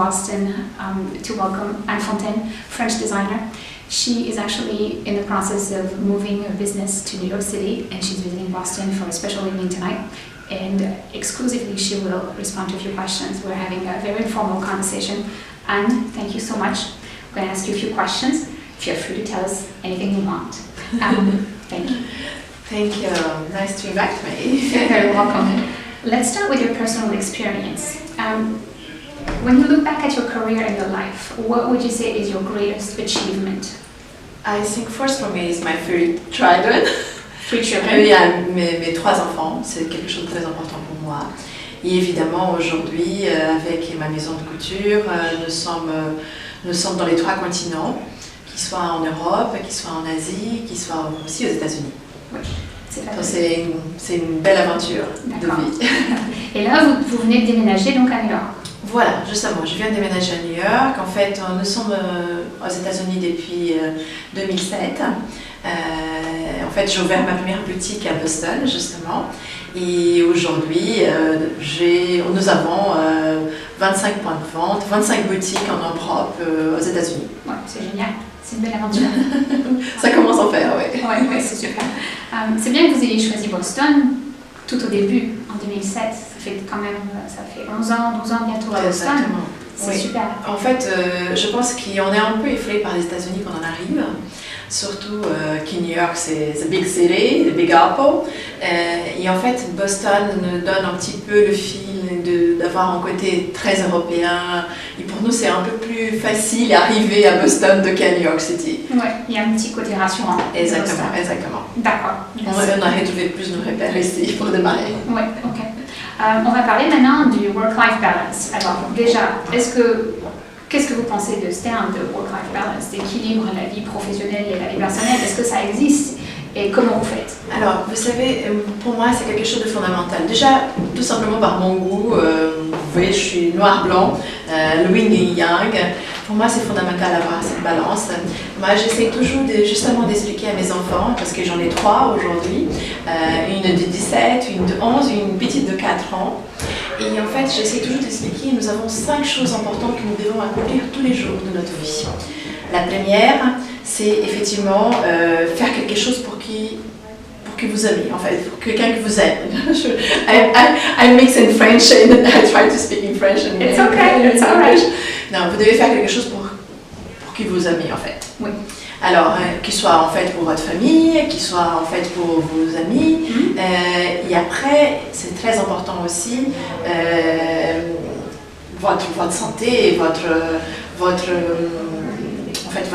Boston to welcome Anne Fontaine, French designer. She is actually in the process of moving her business to New York City, and she's visiting Boston for a special evening tonight. And exclusively, she will respond to a few questions. We're having a very informal conversation. Anne, thank you so much. I'm going to ask you a few questions. Feel free to tell us anything you want. Thank you. Thank you. Nice to invite me. You're very welcome. Let's start with your personal experience. When you look back at your career and your life, what would you say is your greatest achievement? I think first for me is my three children. Three children. Oui, mes trois enfants, c'est quelque chose de très important pour moi. Et évidemment, aujourd'hui, avec ma maison de couture, nous sommes dans les trois continents, qu'ils soient en Europe, qu'ils soient en Asie, qu'ils soient aussi aux États-Unis. Oui, c'est une belle aventure de vie. Et là, vous venez de déménager donc à New York. Voilà, justement, je viens de déménager à New York. En fait, nous sommes aux États-Unis depuis 2007. En fait, j'ai ouvert ma première boutique à Boston, justement. Et aujourd'hui, nous avons 25 points de vente, 25 boutiques en nom propre aux États-Unis. Ouais, c'est génial. C'est une belle aventure. Ça commence à faire, oui. Oui, c'est super. C'est bien que vous ayez choisi Boston tout au début, en 2007. Ça fait 11 ans, 12 ans bientôt à Boston. Exactement. C'est super. En fait, je pense qu'on est un peu effrayé par les États-Unis quand on arrive. Surtout qu'à New York, c'est the big city, the big apple. Et en fait, Boston nous donne un petit peu le fil d'avoir un côté très européen. Et pour nous, c'est un peu plus facile d'arriver à Boston qu'à New York City. Oui, il y a un petit côté rassurant. Exactement, exactement. D'accord. On a retrouvé plus nos repères ici pour démarrer. Oui, ok. On va parler maintenant du work-life balance. Alors déjà, qu'est-ce que vous pensez de ce terme de work-life balance, d'équilibre la vie professionnelle et la vie personnelle? Est-ce que ça existe et comment vous faites? Alors, vous savez, pour moi, c'est quelque chose de fondamental. Déjà, tout simplement par mon goût, vous voyez, je suis noir-blanc, le yin et yang. Pour moi, c'est fondamental d'avoir cette balance. Moi, j'essaie toujours justement d'expliquer à mes enfants, parce que j'en ai 3 aujourd'hui, une de 17, une de 11 et une petite de 4 ans. Et en fait, j'essaie toujours d'expliquer, nous avons 5 choses importantes que nous devons accomplir tous les jours de notre vie. La première, c'est effectivement faire quelque chose pour qui vous aimez, en fait, pour quelqu'un que vous aime. I mix in French and I try to speak in French. It's okay, it's alright. Non, vous devez faire quelque chose pour qui vous aimez, en fait. Oui. Alors, qu'il soit en fait pour votre famille, qu'il soit en fait pour vos amis. Et après, c'est très important aussi, votre santé et votre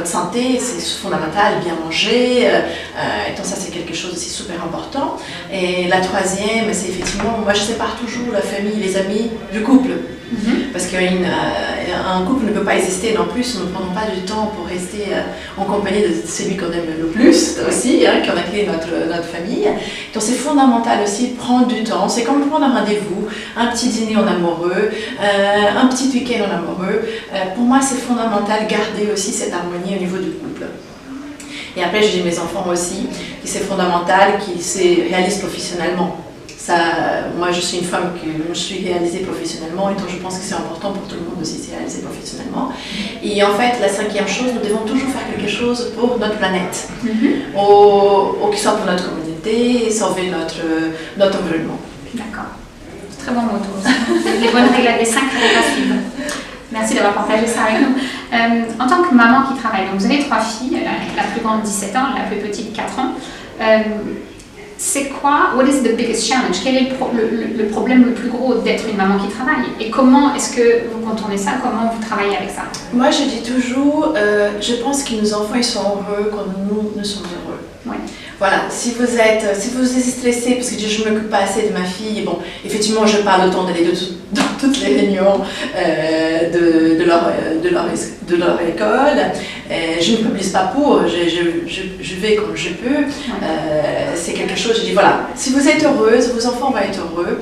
santé, c'est fondamental, bien manger, et donc ça c'est quelque chose aussi super important. Et la troisième, c'est effectivement, moi je sépare toujours la famille, les amis du couple. Parce qu'un couple ne peut pas exister non plus si nous ne prenons pas du temps pour rester en compagnie de celui qu'on aime le plus aussi, qu'on a créé notre famille. Donc c'est fondamental aussi de prendre du temps, c'est comme prendre un rendez-vous, un petit dîner en amoureux, un petit week-end en amoureux. Pour moi c'est fondamental de garder aussi cette harmonie au niveau du couple. Et après j'ai mes enfants aussi, qui c'est fondamental qu'ils se réalisent professionnellement. Moi, je suis une femme qui me suis réalisée professionnellement et donc je pense que c'est important pour tout le monde aussi de se réaliser professionnellement. Et en fait, la cinquième chose, nous devons toujours faire quelque chose pour notre planète, ou qu'il soit pour notre communauté, sauver notre environnement. D'accord. C'est très bon motto. Les bonnes règles, les 5 règles à suivre. Merci d'avoir partagé ça avec nous. En tant que maman qui travaille, donc vous avez 3 filles, la plus grande 17 ans, la plus petite 4 ans. C'est quoi, what is the biggest challenge? Quel est le problème le plus gros d'être une maman qui travaille? Et comment est-ce que vous contournez ça? Comment vous travaillez avec ça? Moi, je dis toujours, je pense que nos enfants ils sont heureux quand nous sommes heureux. Oui. Voilà, si vous êtes stressé parce que je ne m'occupe pas assez de ma fille, bon, effectivement, je parle autant d'aller dans toutes les réunions de leur école. Je ne m'oblige pas pour, je vais comme je peux. C'est quelque chose, je dis voilà, si vous êtes heureuse, vos enfants vont être heureux.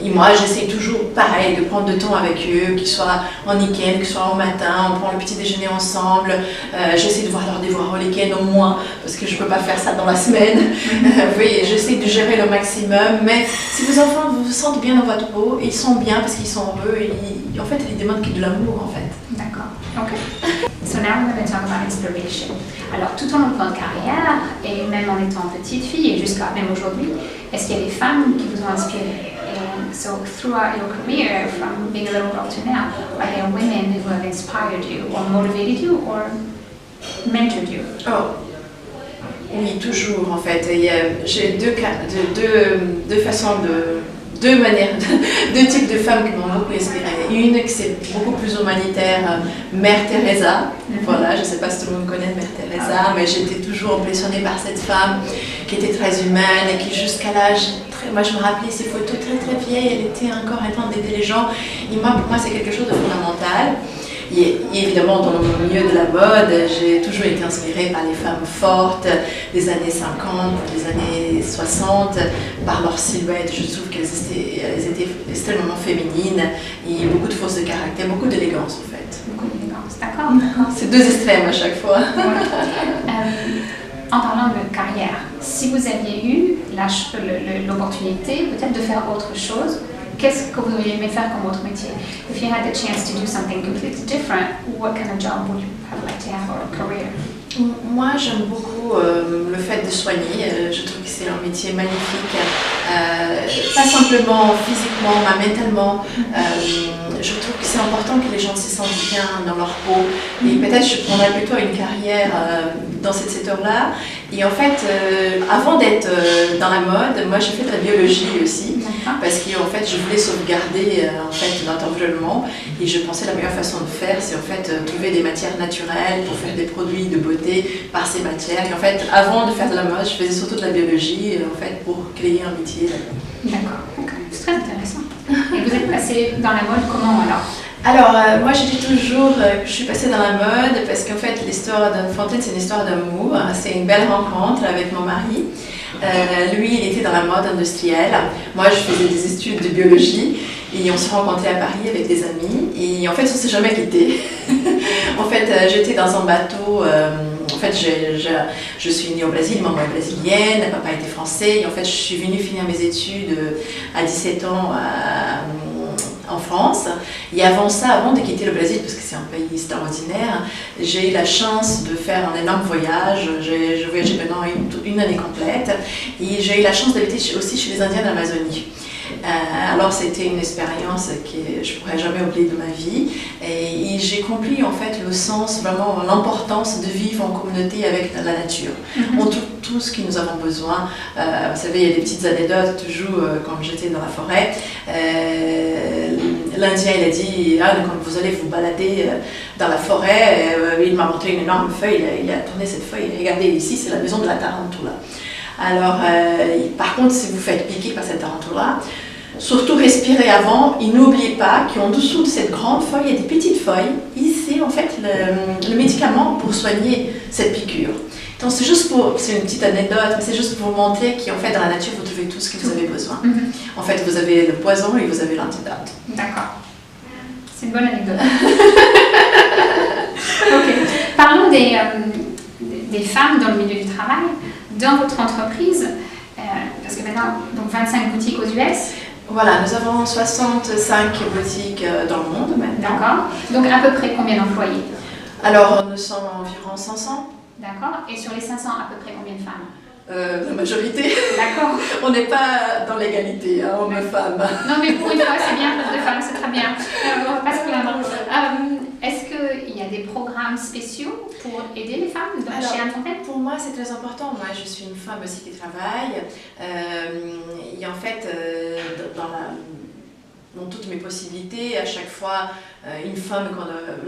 Et moi, j'essaie toujours, pareil, de prendre du temps avec eux, qu'ils soient en week-end, qu'ils soient en matin, on prend le petit déjeuner ensemble. J'essaie de voir leurs devoirs au week-end au moins, parce que je ne peux pas faire ça dans la semaine. Vous voyez, j'essaie de gérer le maximum. Mais si vos enfants vous sentent bien dans votre peau, ils sont bien parce qu'ils sont heureux, et en fait, ils demandent que de l'amour, en fait. D'accord. Ok. So now we're going to talk about inspiration. Alors, tout au long de votre carrière, et même en étant petite fille, et jusqu'à même aujourd'hui, est-ce qu'il y a des femmes qui vous ont inspiré? And so, throughout your career, from being a little girl to now, are there women who have inspired you, or motivated you, or mentored you? Oh. Oui, toujours en fait. J'ai deux façons deux manières, deux types de femmes qui m'ont beaucoup inspirée. Une qui c'est beaucoup plus humanitaire, Mère Teresa. Voilà, je ne sais pas si tout le monde connaît Mère Teresa, mais j'étais toujours impressionnée par cette femme qui était très humaine et qui jusqu'à l'âge, moi je me rappelais ses photos très très vieilles, elle était encore en train d'aider les gens. Et moi, pour moi, c'est quelque chose de fondamental. Et évidemment, dans le milieu de la mode, j'ai toujours été inspirée par les femmes fortes des années 50, des années 60, par leur silhouette. Je trouve qu'elles étaient extrêmement féminines et beaucoup de force de caractère, beaucoup d'élégance en fait. Beaucoup d'élégance, d'accord. C'est deux extrêmes à chaque fois. En parlant de carrière, si vous aviez eu l'opportunité peut-être de faire autre chose, qu'est-ce que vous auriez aimé faire comme autre métier? If you had the chance to do something completely different, what kind of job would you have liked to have or a career? Moi, j'aime beaucoup le fait de soigner. Je trouve que c'est un métier magnifique, pas simplement physiquement, mais mentalement. Je trouve que c'est important que les gens se sentent bien dans leur peau. Et peut-être je prendrais plutôt une carrière dans ce secteur-là. Et en fait, avant d'être dans la mode, moi j'ai fait de la biologie aussi, parce qu'en fait je voulais sauvegarder en fait notre environnement. Et je pensais que la meilleure façon de faire, c'est en fait trouver des matières naturelles pour faire des produits de beauté par ces matières. Et en fait, avant de faire de la mode, je faisais surtout de la biologie en fait pour créer un métier. D'accord, c'est très intéressant. Et vous êtes passée dans la mode comment alors? Alors, moi je dis toujours que je suis passée dans la mode parce qu'en fait l'histoire d'Anne Fontaine c'est une histoire d'amour, c'est une belle rencontre avec mon mari. Lui il était dans la mode industrielle, moi je faisais des études de biologie et on s'est rencontrés à Paris avec des amis et en fait on s'est jamais quittés. En fait j'étais dans un bateau, en fait je suis née au Brésil, maman est brésilienne, papa était français et en fait je suis venue finir mes études à 17 ans en France. Et avant ça, avant de quitter le Brésil, parce que c'est un pays extraordinaire, j'ai eu la chance de faire un énorme voyage. J'ai voyagé pendant une année complète et j'ai eu la chance d'habiter aussi chez les Indiens d'Amazonie. Alors c'était une expérience que je ne pourrais jamais oublier de ma vie et j'ai compris en fait le sens, vraiment l'importance de vivre en communauté avec la nature. On trouve tout ce que nous avons besoin. Vous savez, il y a des petites anecdotes toujours quand j'étais dans la forêt. L'Indien il a dit quand vous allez vous balader dans la forêt, il m'a montré une énorme feuille, il a tourné cette feuille, regardez ici c'est la maison de la tarentula. Alors, par contre, si vous faites piquer par cette tarentula, surtout respirez avant et n'oubliez pas qu'en dessous de cette grande feuille, il y a des petites feuilles. Ici, en fait, le médicament pour soigner cette piqûre. Donc, c'est une petite anecdote, mais c'est juste pour vous montrer qu'en fait, dans la nature, vous trouvez tout ce que vous avez besoin. En fait, vous avez le poison et vous avez l'antidote. D'accord. C'est une bonne anecdote. Ok. Parlons des femmes dans le milieu du travail. Dans votre entreprise, parce que maintenant, donc 25 boutiques aux US. Voilà, nous avons 65 boutiques dans le monde maintenant. D'accord. Donc à peu près combien d'employés? Alors, nous sommes environ 500. D'accord. Et sur les 500, à peu près combien de femmes? La majorité. D'accord. On n'est pas dans l'égalité, hein, hommes-femmes. Non, mais pour une fois, c'est bien, plus de femmes, c'est très bien. On ne va pas se plaindre. Est-ce qu'il y a des programmes spéciaux pour aider les femmes chez Anne Fontaine? Pour moi, c'est très important. Moi, je suis une femme aussi qui travaille. Et en fait, dans toutes mes possibilités, à chaque fois, une femme,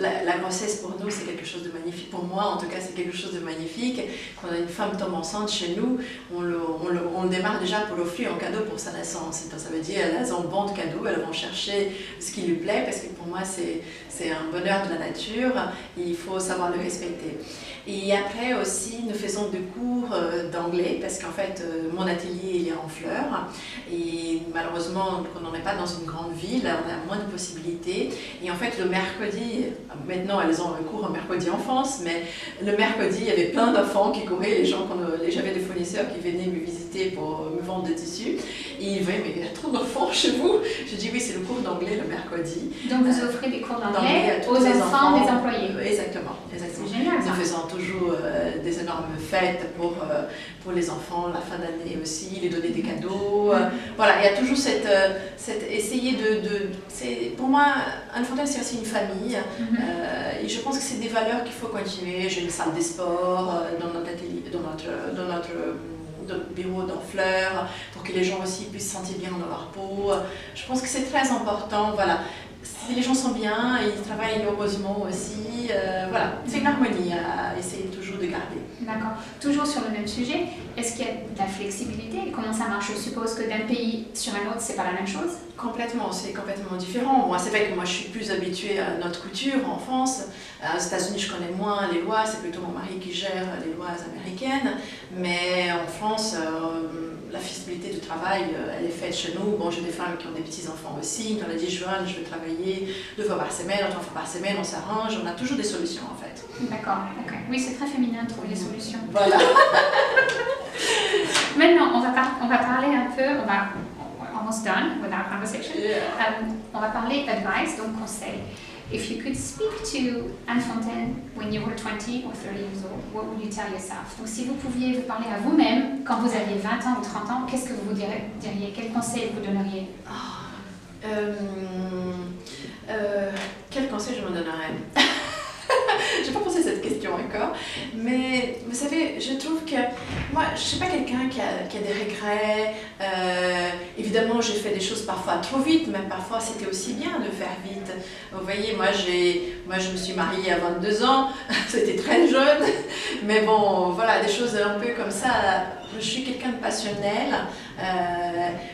la grossesse pour nous c'est quelque chose de magnifique, pour moi en tout cas c'est quelque chose de magnifique. Quand une femme tombe enceinte chez nous, on le démarre déjà pour l'offrir en cadeau pour sa naissance. Donc, ça veut dire elles ont bon de cadeaux, elles vont chercher ce qui lui plaît, parce que pour moi c'est un bonheur de la nature et il faut savoir le respecter. Et après aussi nous faisons des cours d'anglais, parce qu'en fait mon atelier il est en Fleurs et malheureusement quand on n'est pas dans une grande ville on a moins de possibilités. Et en fait le mercredi, maintenant elles ont un cours en mercredi enfance, mais le mercredi il y avait plein d'enfants qui couraient, j'avais des fournisseurs qui venaient me visiter pour me vendre des tissus et ils disaient mais il y a trop d'enfants chez vous. Je dis oui, c'est le cours d'anglais le mercredi. Donc vous offrez des cours d'anglais aux enfants des employés. Exactement. C'est génial ça. Nous faisons toujours des énormes fêtes pour les enfants, la fin d'année aussi, les donner des cadeaux. Voilà, il y a toujours essayer pour moi, Anne Fontaine c'est aussi une famille. Et je pense que c'est des valeurs qu'il faut continuer. J'ai une salle des sports dans notre atelier, dans notre bureau dans Fleurs, pour que les gens aussi puissent se sentir bien dans leur peau. Je pense que c'est très important. Voilà. Si les gens sont bien, ils travaillent heureusement aussi. Voilà, c'est une harmonie à essayer toujours de garder. D'accord. Toujours sur le même sujet, est-ce qu'il y a de la flexibilité? Comment ça marche? Je suppose que d'un pays sur un autre, c'est pas la même chose? Complètement, c'est complètement différent. Moi, c'est vrai que moi, je suis plus habituée à notre couture en France. Aux États-Unis, je connais moins les lois. C'est plutôt mon mari qui gère les lois américaines. Mais en France, la flexibilité du travail, elle est faite chez nous. Bon, j'ai des femmes qui ont des petits-enfants aussi. On a dit, Joanne, je vais travailler 2 fois par semaine, 3 fois par semaine, on s'arrange. On a toujours des solutions, en fait. D'accord, ok. Oui, c'est très féminin de trouver des solutions. Voilà. Maintenant, on va parler un peu, we're almost done with our conversation. Yeah. On va parler advice, donc conseil. If you could speak to Anne Fontaine when you were 20 or 30 years old, what would you tell yourself? Donc si vous pouviez vous parler à vous-même quand vous aviez 20 ans ou 30 ans, qu'est-ce que vous diriez? Quel conseil vous donneriez? Quel conseil je me donnerais? Je n'ai pas pensé à cette question encore, mais vous savez, je trouve que moi, je ne suis pas quelqu'un qui a des regrets. Évidemment, j'ai fait des choses parfois trop vite, mais parfois c'était aussi bien de faire vite. Vous voyez, moi je me suis mariée à 22 ans, c'était très jeune, mais bon, voilà, des choses un peu comme ça. Je suis quelqu'un de passionnel.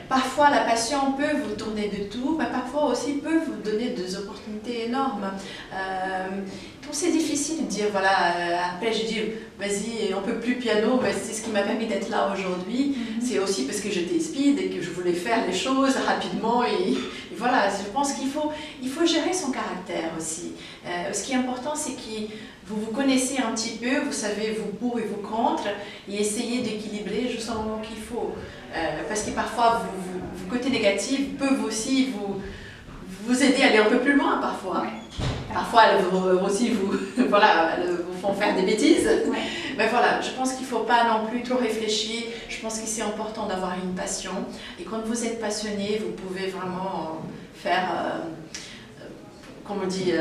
Parfois, la passion peut vous tourner de tout, mais parfois aussi peut vous donner des opportunités énormes. Donc c'est difficile de dire, voilà, après j'ai dit, vas-y, on peut plus piano, mais c'est ce qui m'a permis d'être là aujourd'hui. C'est aussi parce que j'étais speed et que je voulais faire les choses rapidement. Et voilà, je pense qu'il faut gérer son caractère aussi. Ce qui est important, c'est que vous vous connaissez un petit peu, vous savez vos pour et vos contre, et essayez d'équilibrer justement le moment qu'il faut. Parce que parfois, vos côtés négatifs peuvent aussi vous aider à aller un peu plus loin parfois. Ouais. Parfois, elles vont aussi vous font faire des bêtises. Ouais. Mais voilà, je pense qu'il ne faut pas non plus trop réfléchir. Je pense que c'est important d'avoir une passion. Et quand vous êtes passionné, vous pouvez vraiment faire, comme on dit,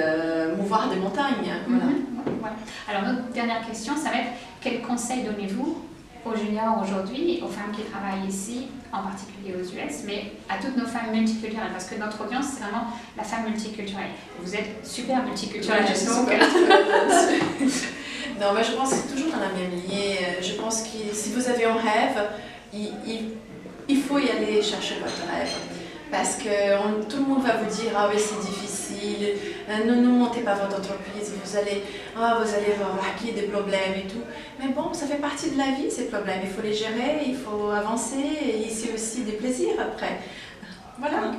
mouvoir des montagnes. Voilà. Ouais. Alors, notre dernière question, ça va être quel conseil donnez-vous aux juniors aujourd'hui, aux femmes qui travaillent ici, en particulier aux US, mais à toutes nos femmes multiculturelles, parce que notre audience, c'est vraiment la femme multiculturelle. Vous êtes super multiculturelle, Ouais, donc... Non, mais je pense que c'est toujours dans la même lignée. Je pense que si vous avez un rêve, il faut y aller chercher votre rêve. Parce que tout le monde va vous dire « Ah oui, c'est difficile, ne montez pas votre entreprise, vous allez avoir des problèmes et tout. » Mais bon, ça fait partie de la vie, ces problèmes. Il faut les gérer, il faut avancer et c'est aussi des plaisirs après. Voilà.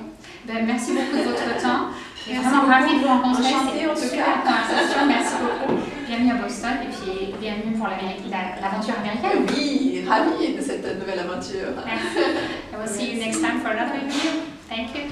Ben, merci beaucoup de votre temps. Je suis Merci vraiment ravie de vous rencontrer. Enchantée, en tout Super cas. conversation. Merci beaucoup. Bienvenue à Boston et puis bienvenue pour l'aventure américaine. Oui, ravie de cette nouvelle aventure. Merci. I will see you next time for another interview. Thank you.